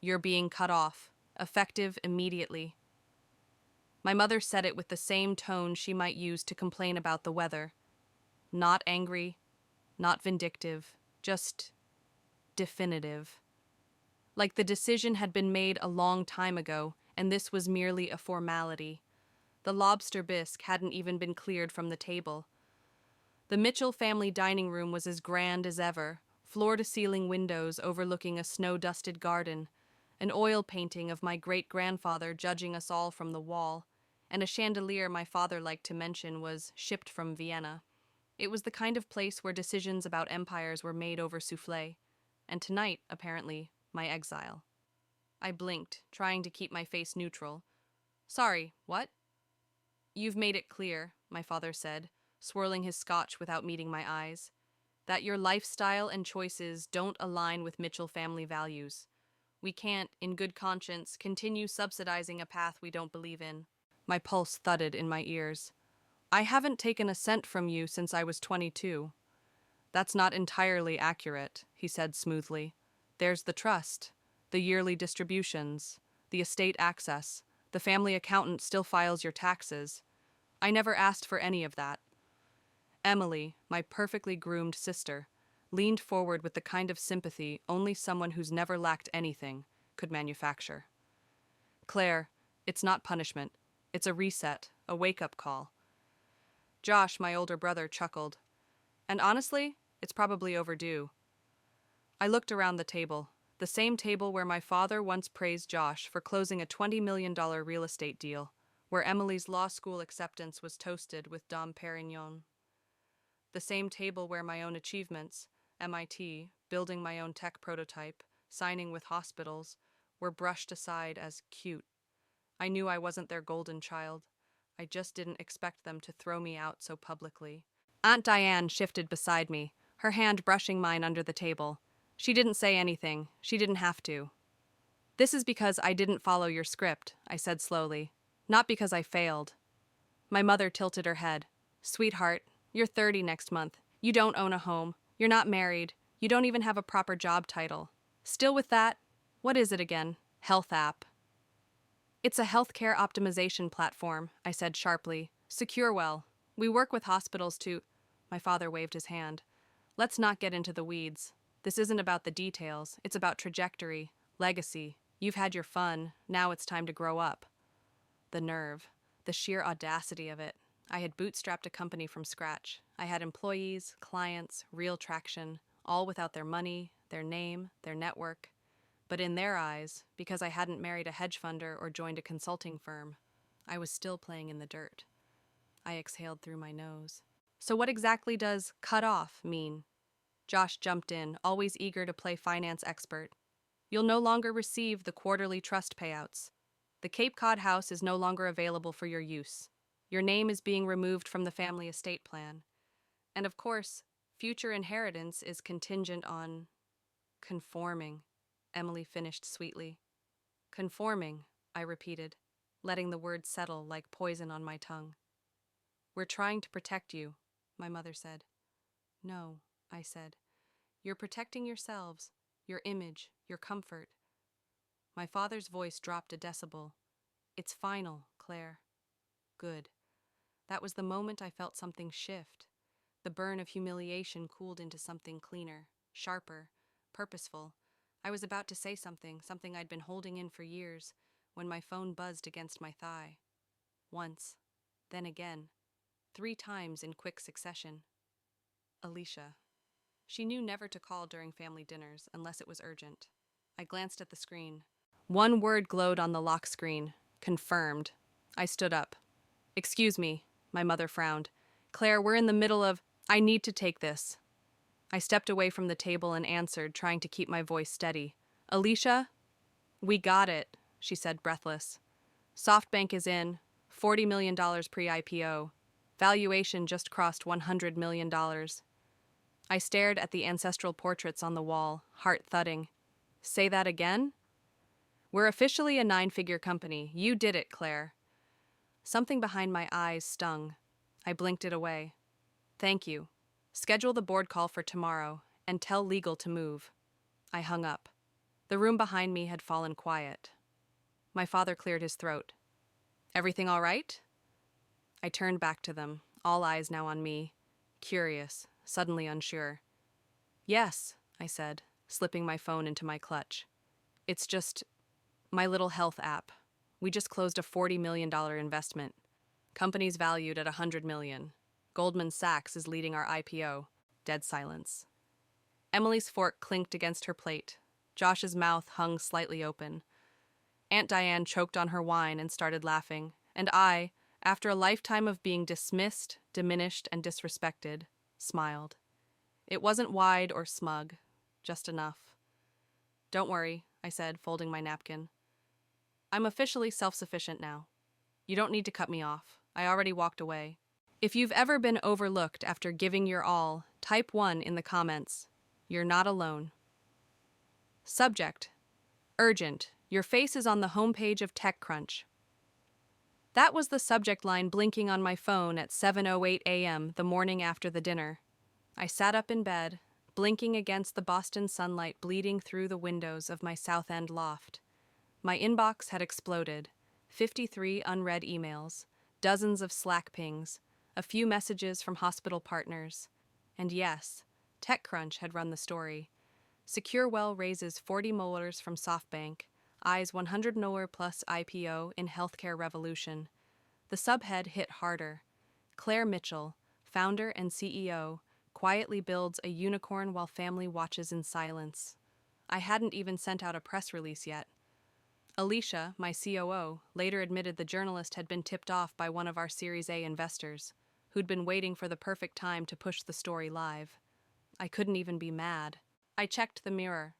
You're being cut off, effective immediately. My mother said it with the same tone she might use to complain about the weather. Not angry, not vindictive, just definitive. Like the decision had been made a long time ago, and this was merely a formality. The lobster bisque hadn't even been cleared from the table. The Mitchell family dining room was as grand as ever, floor-to-ceiling windows overlooking a snow-dusted garden, an oil painting of my great-grandfather judging us all from the wall, and a chandelier my father liked to mention was shipped from Vienna. It was the kind of place where decisions about empires were made over soufflé, and tonight, apparently, my exile. I blinked, trying to keep my face neutral. Sorry, what? You've made it clear, my father said, swirling his scotch without meeting my eyes, that your lifestyle and choices don't align with Mitchell family values. We can't, in good conscience, continue subsidizing a path we don't believe in. My pulse thudded in my ears. I haven't taken a cent from you since I was 22. That's not entirely accurate, he said smoothly. There's the trust, the yearly distributions, the estate access, the family accountant still files your taxes. I never asked for any of that. Emily, my perfectly groomed sister, leaned forward with the kind of sympathy only someone who's never lacked anything could manufacture. Claire, it's not punishment. It's a reset, a wake-up call. Josh, my older brother, chuckled. And honestly, it's probably overdue. I looked around the table, the same table where my father once praised Josh for closing a $20 million real estate deal, where Emily's law school acceptance was toasted with Dom Perignon. The same table where my own achievements, MIT, building my own tech prototype, signing with hospitals, were brushed aside as cute. I knew I wasn't their golden child. I just didn't expect them to throw me out so publicly. Aunt Diane shifted beside me, her hand brushing mine under the table. She didn't say anything. She didn't have to. This is because I didn't follow your script, I said slowly. Not because I failed. My mother tilted her head. Sweetheart, you're 30 next month. You don't own a home. You're not married. You don't even have a proper job title. Still with that? What is it again? Health app. It's a healthcare optimization platform, I said sharply. SecureWell. We work with hospitals to... My father waved his hand. Let's not get into the weeds. This isn't about the details. It's about trajectory, legacy. You've had your fun. Now it's time to grow up. The nerve. The sheer audacity of it. I had bootstrapped a company from scratch. I had employees, clients, real traction, all without their money, their name, their network. But in their eyes, because I hadn't married a hedge funder or joined a consulting firm, I was still playing in the dirt. I exhaled through my nose. So what exactly does cut off mean? Josh jumped in, always eager to play finance expert. You'll no longer receive the quarterly trust payouts. The Cape Cod house is no longer available for your use. Your name is being removed from the family estate plan. And of course, future inheritance is contingent on conforming, Emily finished sweetly. Conforming, I repeated, letting the word settle like poison on my tongue. We're trying to protect you, my mother said. No, I said. You're protecting yourselves, your image, your comfort. My father's voice dropped a decibel. It's final, Claire. Good. That was the moment I felt something shift. The burn of humiliation cooled into something cleaner, sharper, purposeful. I was about to say something I'd been holding in for years, when my phone buzzed against my thigh. Once, then again, 3 times in quick succession. Alicia. She knew never to call during family dinners unless it was urgent. I glanced at the screen. One word glowed on the lock screen. Confirmed. I stood up. Excuse me, my mother frowned. Claire, we're in the middle of... I need to take this. I stepped away from the table and answered, trying to keep my voice steady. Alicia? We got it, she said, breathless. SoftBank is in. $40 million pre-IPO. Valuation just crossed $100 million. I stared at the ancestral portraits on the wall, heart thudding. Say that again? We're officially a 9-figure company. You did it, Claire. Something behind my eyes stung. I blinked it away. Thank you. Schedule the board call for tomorrow, and tell legal to move. I hung up. The room behind me had fallen quiet. My father cleared his throat. "Everything all right?" I turned back to them, all eyes now on me, curious, suddenly unsure. "Yes," I said, slipping my phone into my clutch. "It's just my little health app. We just closed a $40 million investment. Company's valued at $100 million. Goldman Sachs is leading our IPO." Dead silence. Emily's fork clinked against her plate. Josh's mouth hung slightly open. Aunt Diane choked on her wine and started laughing, and I, after a lifetime of being dismissed, diminished, and disrespected, smiled. It wasn't wide or smug, just enough. "Don't worry," I said, folding my napkin. "I'm officially self-sufficient now. You don't need to cut me off. I already walked away. If you've ever been overlooked after giving your all, type 1 in the comments. You're not alone." Subject: Urgent. Your face is on the homepage of TechCrunch. That was the subject line blinking on my phone at 7:08 a.m. the morning after the dinner. I sat up in bed, blinking against the Boston sunlight bleeding through the windows of my South End loft. My inbox had exploded. 53 unread emails, dozens of Slack pings, a few messages from hospital partners. And yes, TechCrunch had run the story. SecureWell raises $40 million from SoftBank, eyes $100 million plus IPO in healthcare revolution. The subhead hit harder. Claire Mitchell, founder and CEO, quietly builds a unicorn while family watches in silence. I hadn't even sent out a press release yet. Alicia, my COO, later admitted the journalist had been tipped off by one of our Series A investors, who'd been waiting for the perfect time to push the story live. I couldn't even be mad. I checked the mirror.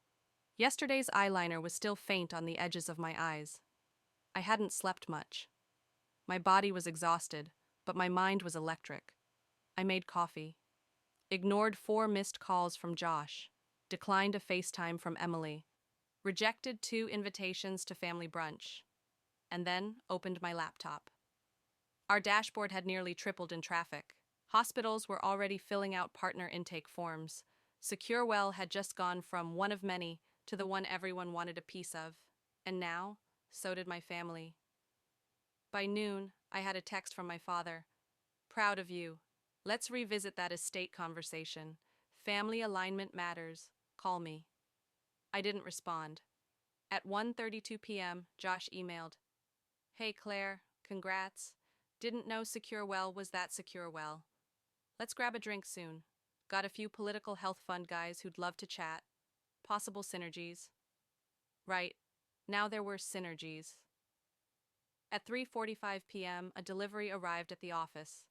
Yesterday's eyeliner was still faint on the edges of my eyes. I hadn't slept much. My body was exhausted, but my mind was electric. I made coffee. Ignored 4 missed calls from Josh. Declined a FaceTime from Emily. Rejected 2 invitations to family brunch. And then opened my laptop. Our dashboard had nearly tripled in traffic. Hospitals were already filling out partner intake forms. SecureWell had just gone from one of many to the one everyone wanted a piece of. And now, so did my family. By noon, I had a text from my father. "Proud of you. Let's revisit that estate conversation. Family alignment matters. Call me." I didn't respond. At 1:32 p.m., Josh emailed, "Hey Claire, congrats. Didn't know SecureWell was that SecureWell. Let's grab a drink soon. Got a few political health fund guys who'd love to chat. Possible synergies." Right. Now there were synergies. At 3:45 p.m., a delivery arrived at the office.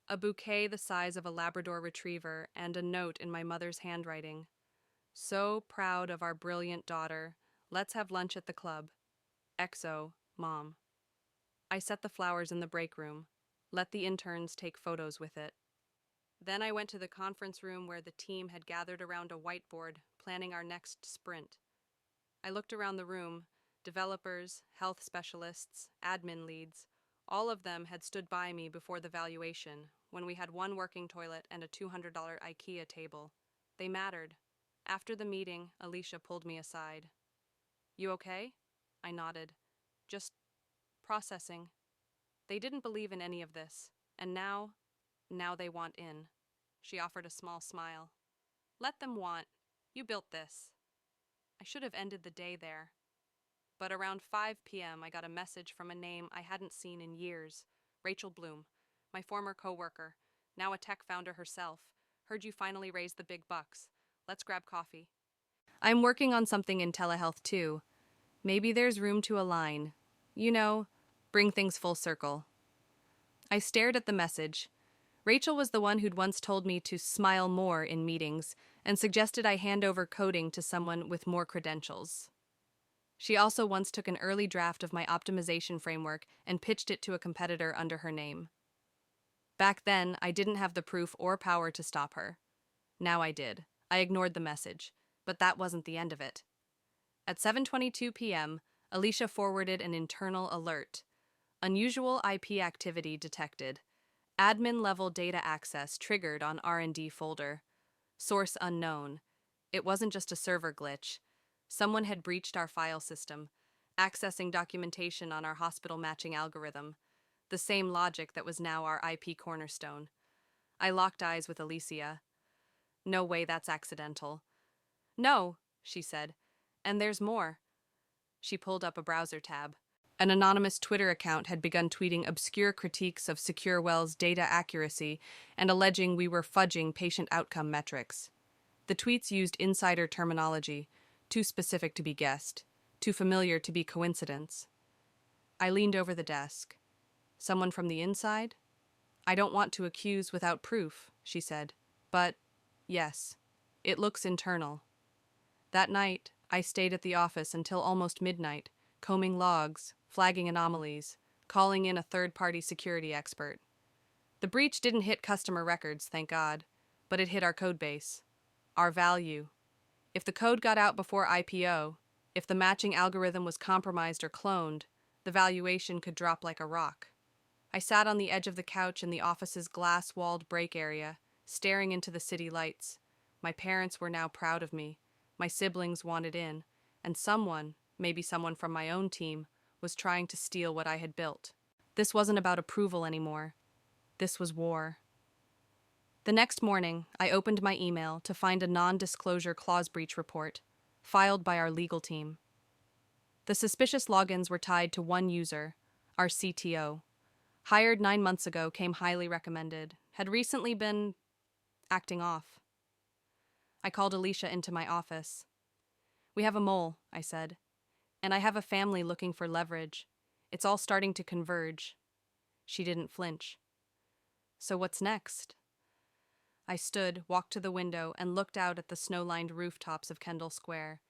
A bouquet the size of a Labrador retriever and a note in my mother's handwriting. "So proud of our brilliant daughter. Let's have lunch at the club. XO, Mom." I set the flowers in the break room. Let the interns take photos with it. Then I went to the conference room where the team had gathered around a whiteboard, planning our next sprint. I looked around the room. Developers, health specialists, admin leads, all of them had stood by me before the valuation, when we had one working toilet and a $200 IKEA table. They mattered. After the meeting, Alicia pulled me aside. "You okay?" I nodded. "Just processing." They didn't believe in any of this, and now they want in. She offered a small smile. "Let them want. You built this." I should have ended the day there. But around 5 p.m., I got a message from a name I hadn't seen in years. Rachel Bloom, my former coworker, now a tech founder herself. "Heard you finally raised the big bucks. Let's grab coffee." "I'm working on something in telehealth too. Maybe there's room to align. You know, bring things full circle." I stared at the message. Rachel was the one who'd once told me to smile more in meetings and suggested I hand over coding to someone with more credentials. She also once took an early draft of my optimization framework and pitched it to a competitor under her name. Back then, I didn't have the proof or power to stop her. Now I did. I ignored the message, but that wasn't the end of it. At 7:22 p.m., Alicia forwarded an internal alert. "Unusual IP activity detected. Admin-level data access triggered on R&D folder. Source unknown." It wasn't just a server glitch. Someone had breached our file system, accessing documentation on our hospital matching algorithm, the same logic that was now our IP cornerstone. I locked eyes with Alicia. No way that's accidental. No, she said. And there's more. She pulled up a browser tab. An anonymous Twitter account had begun tweeting obscure critiques of SecureWell's data accuracy and alleging we were fudging patient outcome metrics. The tweets used insider terminology, too specific to be guessed, too familiar to be coincidence. I leaned over the desk. Someone from the inside? I don't want to accuse without proof, she said. But, yes, it looks internal. That night, I stayed at the office until almost midnight, combing logs, flagging anomalies, calling in a third-party security expert. The breach didn't hit customer records, thank God, but it hit our codebase, our value. If the code got out before IPO, if the matching algorithm was compromised or cloned, the valuation could drop like a rock. I sat on the edge of the couch in the office's glass-walled break area, staring into the city lights. My parents were now proud of me. My siblings wanted in, and someone, maybe someone from my own team, was trying to steal what I had built. This wasn't about approval anymore. This was war. The next morning, I opened my email to find a non-disclosure clause breach report, filed by our legal team. The suspicious logins were tied to one user, our CTO. Hired 9 months ago, came highly recommended, had recently been acting off. I called Alicia into my office. We have a mole, I said, and I have a family looking for leverage. It's all starting to converge. She didn't flinch. So what's next? I stood, walked to the window, and looked out at the snow-lined rooftops of Kendall Square.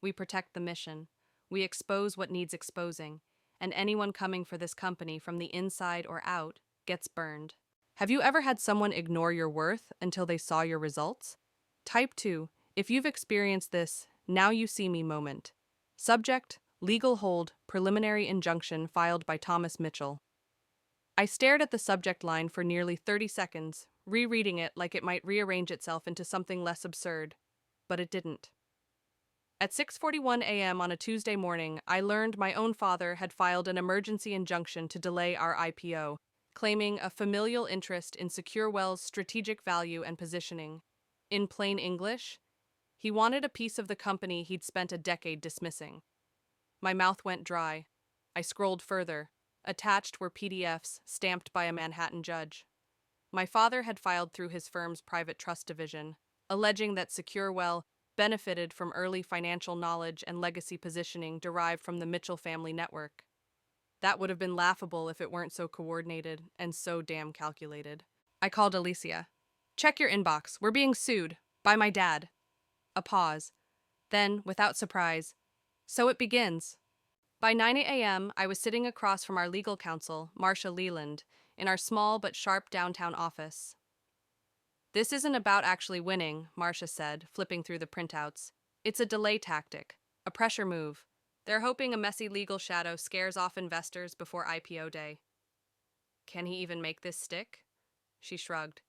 We protect the mission. We expose what needs exposing, and anyone coming for this company from the inside or out gets burned. Have you ever had someone ignore your worth until they saw your results? Type 2. If you've experienced this, now you see me moment. Subject, legal hold, preliminary injunction filed by Thomas Mitchell. I stared at the subject line for nearly 30 seconds, rereading it like it might rearrange itself into something less absurd. But it didn't. At 6:41 a.m. on a Tuesday morning, I learned my own father had filed an emergency injunction to delay our IPO, claiming a familial interest in SecureWell's strategic value and positioning. In plain English, he wanted a piece of the company he'd spent a decade dismissing. My mouth went dry. I scrolled further. Attached were PDFs stamped by a Manhattan judge. My father had filed through his firm's private trust division, alleging that SecureWell benefited from early financial knowledge and legacy positioning derived from the Mitchell family network. That would have been laughable if it weren't so coordinated and so damn calculated. I called Alicia. Check your inbox. We're being sued. By my dad. A pause. Then, without surprise, so it begins. By 9 a.m., I was sitting across from our legal counsel, Marcia Leland, in our small but sharp downtown office. This isn't about actually winning, Marcia said, flipping through the printouts. It's a delay tactic, a pressure move. They're hoping a messy legal shadow scares off investors before IPO day. Can he even make this stick? She shrugged.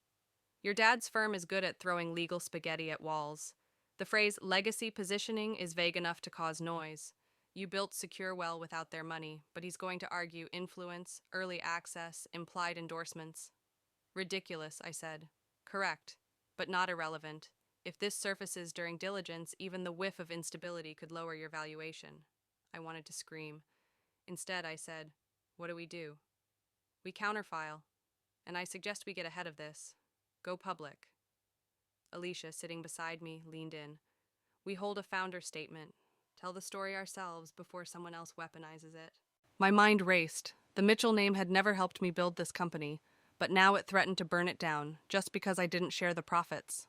Your dad's firm is good at throwing legal spaghetti at walls. The phrase legacy positioning is vague enough to cause noise. You built SecureWell without their money, but he's going to argue influence, early access, implied endorsements. Ridiculous, I said. Correct, but not irrelevant. If this surfaces during diligence, even the whiff of instability could lower your valuation. I wanted to scream. Instead, I said, what do? We counterfile, and I suggest we get ahead of this. Go public. Alicia, sitting beside me, leaned in. We hold a founder statement. Tell the story ourselves before someone else weaponizes it. My mind raced. The Mitchell name had never helped me build this company, but now it threatened to burn it down, just because I didn't share the profits.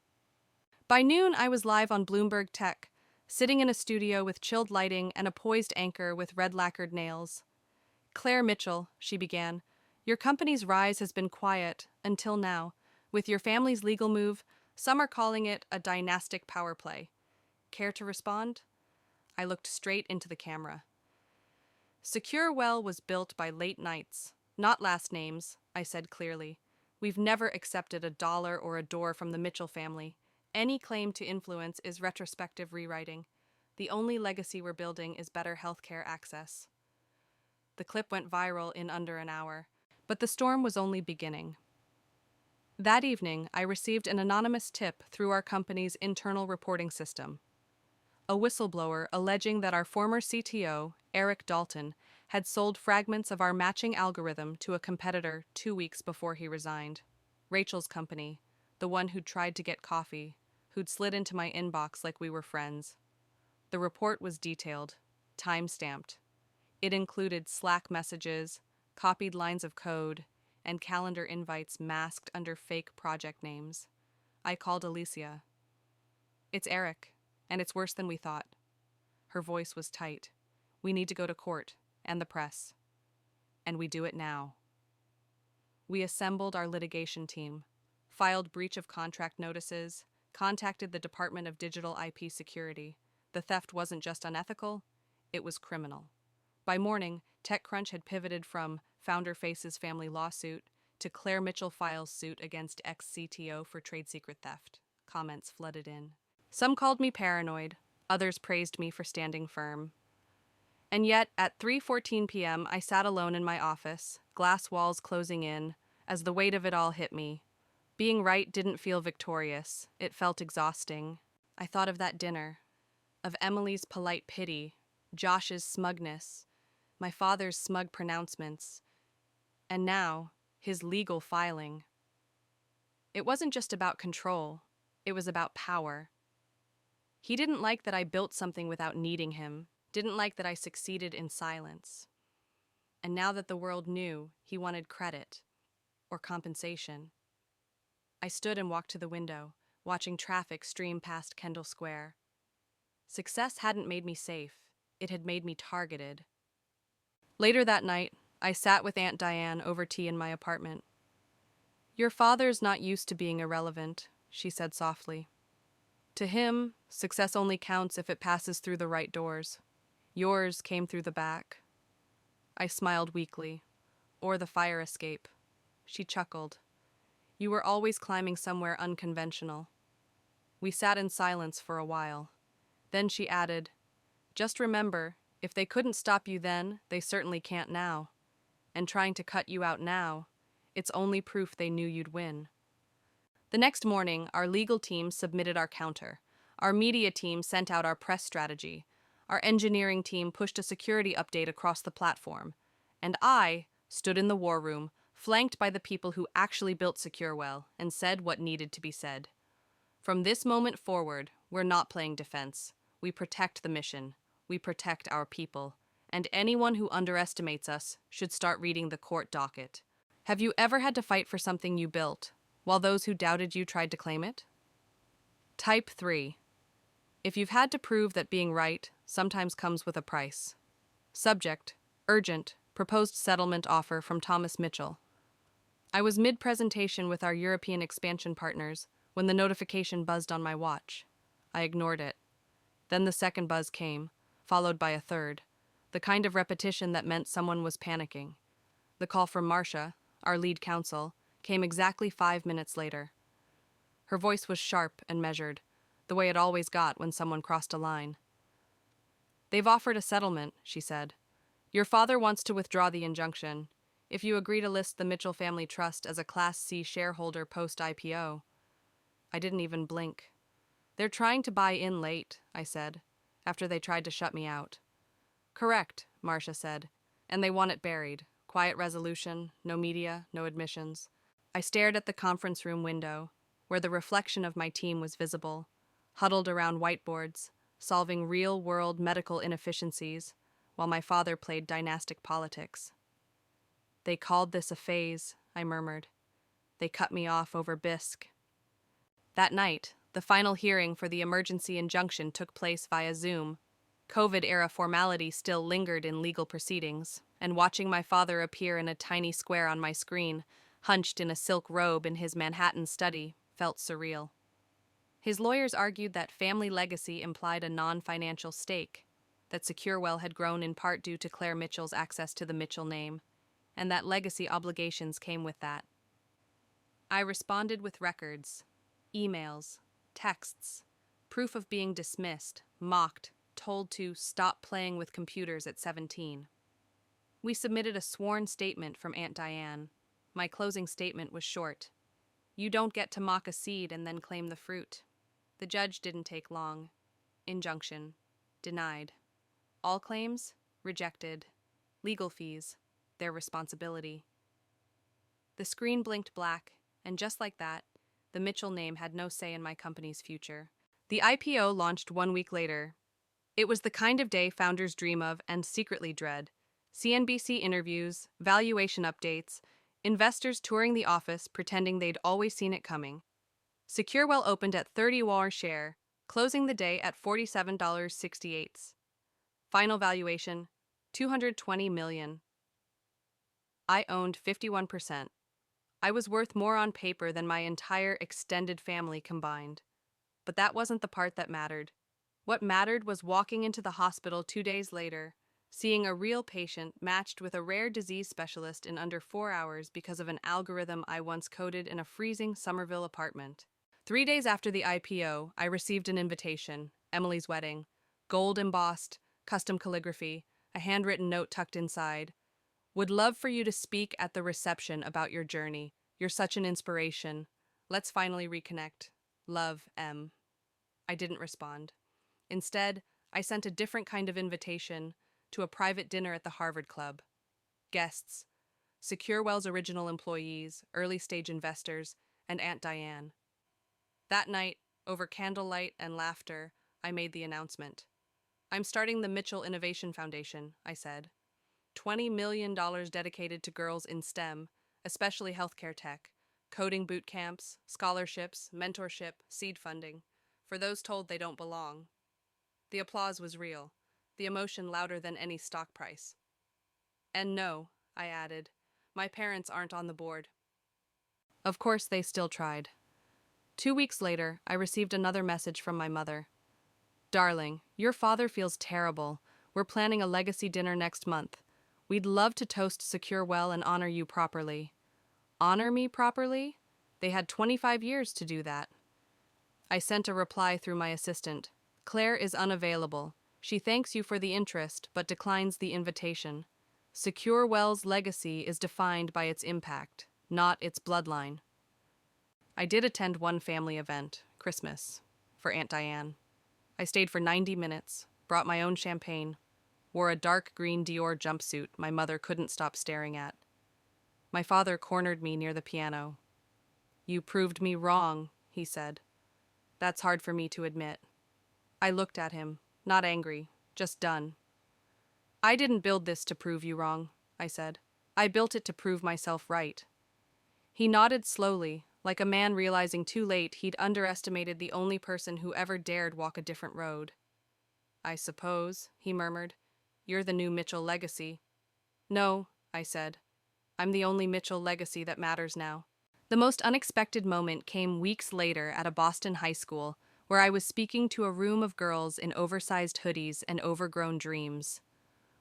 By noon, I was live on Bloomberg Tech, sitting in a studio with chilled lighting and a poised anchor with red lacquered nails. Claire Mitchell, she began, your company's rise has been quiet, until now. With your family's legal move, some are calling it a dynastic power play. Care to respond? I looked straight into the camera. SecureWell was built by late nights, not last names, I said clearly. We've never accepted a dollar or a door from the Mitchell family. Any claim to influence is retrospective rewriting. The only legacy we're building is better healthcare access. The clip went viral in under an hour, but the storm was only beginning. That evening, I received an anonymous tip through our company's internal reporting system. A whistleblower alleging that our former CTO, Eric Dalton, had sold fragments of our matching algorithm to a competitor 2 weeks before he resigned. Rachel's company, the one who'd tried to get coffee, who'd slid into my inbox like we were friends. The report was detailed, time-stamped. It included Slack messages, copied lines of code, and calendar invites masked under fake project names. I called Alicia. "It's Eric, and it's worse than we thought." Her voice was tight. "We need to go to court, and the press. And we do it now." We assembled our litigation team, filed breach of contract notices, contacted the Department of Digital IP Security. The theft wasn't just unethical, it was criminal. By morning, TechCrunch had pivoted from Founder Face's family lawsuit to Claire Mitchell files suit against ex-CTO for trade secret theft. Comments flooded in. Some called me paranoid, others praised me for standing firm. And yet, at 3:14 p.m., I sat alone in my office, glass walls closing in, as the weight of it all hit me. Being right didn't feel victorious, it felt exhausting. I thought of that dinner, of Emily's polite pity, Josh's smugness, my father's smug pronouncements, and now, his legal filing. It wasn't just about control, it was about power. He didn't like that I built something without needing him, didn't like that I succeeded in silence. And now that the world knew, he wanted credit, or compensation. I stood and walked to the window, watching traffic stream past Kendall Square. Success hadn't made me safe, it had made me targeted. Later that night, I sat with Aunt Diane over tea in my apartment. "Your father's not used to being irrelevant," she said softly. "To him, success only counts if it passes through the right doors. Yours came through the back." I smiled weakly. "Or the fire escape." She chuckled. "You were always climbing somewhere unconventional." We sat in silence for a while. Then she added, "Just remember, if they couldn't stop you then, they certainly can't now. And trying to cut you out now, it's only proof they knew you'd win." The next morning, our legal team submitted our counter. Our media team sent out our press strategy. Our engineering team pushed a security update across the platform. And I stood in the war room, flanked by the people who actually built SecureWell and said what needed to be said. From this moment forward, we're not playing defense. We protect the mission. We protect our people. And anyone who underestimates us should start reading the court docket. Have you ever had to fight for something you built, while those who doubted you tried to claim it? Type 3. If you've had to prove that being right sometimes comes with a price. Subject: urgent, proposed settlement offer from Thomas Mitchell. I was mid-presentation with our European expansion partners when the notification buzzed on my watch. I ignored it. Then the second buzz came, followed by a third, the kind of repetition that meant someone was panicking. The call from Marcia, our lead counsel, came exactly 5 minutes later. Her voice was sharp and measured, the way it always got when someone crossed a line. "They've offered a settlement," she said. "Your father wants to withdraw the injunction, if you agree to list the Mitchell Family Trust as a Class C shareholder post-IPO." I didn't even blink. "They're trying to buy in late," I said, after they tried to shut me out. "Correct," Marcia said, "and they want it buried. Quiet resolution, no media, no admissions." I stared at the conference room window, where the reflection of my team was visible, huddled around whiteboards, solving real-world medical inefficiencies, while my father played dynastic politics. "They called this a phase," I murmured. "They cut me off over bisque." That night, the final hearing for the emergency injunction took place via Zoom. COVID-era formality still lingered in legal proceedings, and watching my father appear in a tiny square on my screen, hunched in a silk robe in his Manhattan study, felt surreal. His lawyers argued that family legacy implied a non-financial stake, that SecureWell had grown in part due to Claire Mitchell's access to the Mitchell name, and that legacy obligations came with that. I responded with records, emails, texts, proof of being dismissed, mocked, told to stop playing with computers at 17. We submitted a sworn statement from Aunt Diane. My closing statement was short. You don't get to mock a seed and then claim the fruit. The judge didn't take long. Injunction. Denied. All claims? Rejected. Legal fees. Their responsibility. The screen blinked black, and just like that, the Mitchell name had no say in my company's future. The IPO launched 1 week later. It was the kind of day founders dream of and secretly dread. CNBC interviews, valuation updates, investors touring the office pretending they'd always seen it coming. SecureWell opened at $30 share, closing the day at $47.68. Final valuation, $220 million. I owned 51%. I was worth more on paper than my entire extended family combined. But that wasn't the part that mattered. What mattered was walking into the hospital 2 days later, seeing a real patient matched with a rare disease specialist in under 4 hours because of an algorithm I once coded in a freezing Somerville apartment. 3 days after the IPO, I received an invitation, Emily's wedding, gold embossed, custom calligraphy, a handwritten note tucked inside. Would love for you to speak at the reception about your journey. You're such an inspiration. Let's finally reconnect. Love, M. I didn't respond. Instead, I sent a different kind of invitation to a private dinner at the Harvard Club. Guests, SecureWell's original employees, early-stage investors, and Aunt Diane. That night, over candlelight and laughter, I made the announcement. I'm starting the Mitchell Innovation Foundation, I said. $20 million dedicated to girls in STEM, especially healthcare tech, coding boot camps, scholarships, mentorship, seed funding, for those told they don't belong. The applause was real, the emotion louder than any stock price. And no, I added, my parents aren't on the board. Of course, they still tried. 2 weeks later, I received another message from my mother. Darling, your father feels terrible. We're planning a legacy dinner next month. We'd love to toast SecureWell and honor you properly. Honor me properly? They had 25 years to do that. I sent a reply through my assistant. Claire is unavailable. She thanks you for the interest, but declines the invitation. SecureWell's legacy is defined by its impact, not its bloodline. I did attend one family event, Christmas, for Aunt Diane. I stayed for 90 minutes, brought my own champagne, wore a dark green Dior jumpsuit my mother couldn't stop staring at. My father cornered me near the piano. You proved me wrong, he said. That's hard for me to admit. I looked at him, not angry, just done. I didn't build this to prove you wrong, I said. I built it to prove myself right. He nodded slowly, like a man realizing too late he'd underestimated the only person who ever dared walk a different road. I suppose, he murmured, you're the new Mitchell legacy. No, I said. I'm the only Mitchell legacy that matters now. The most unexpected moment came weeks later at a Boston high school, where I was speaking to a room of girls in oversized hoodies and overgrown dreams.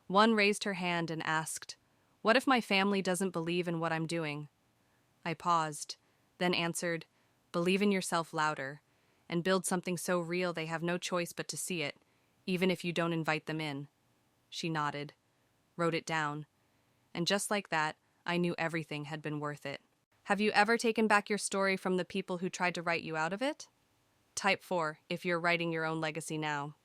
One raised her hand and asked, "What if my family doesn't believe in what I'm doing?" I paused, then answered, "Believe in yourself louder, and build something so real they have no choice but to see it, even if you don't invite them in." She nodded, wrote it down, and just like that, I knew everything had been worth it. Have you ever taken back your story from the people who tried to write you out of it? Type 4 if you're writing your own legacy now.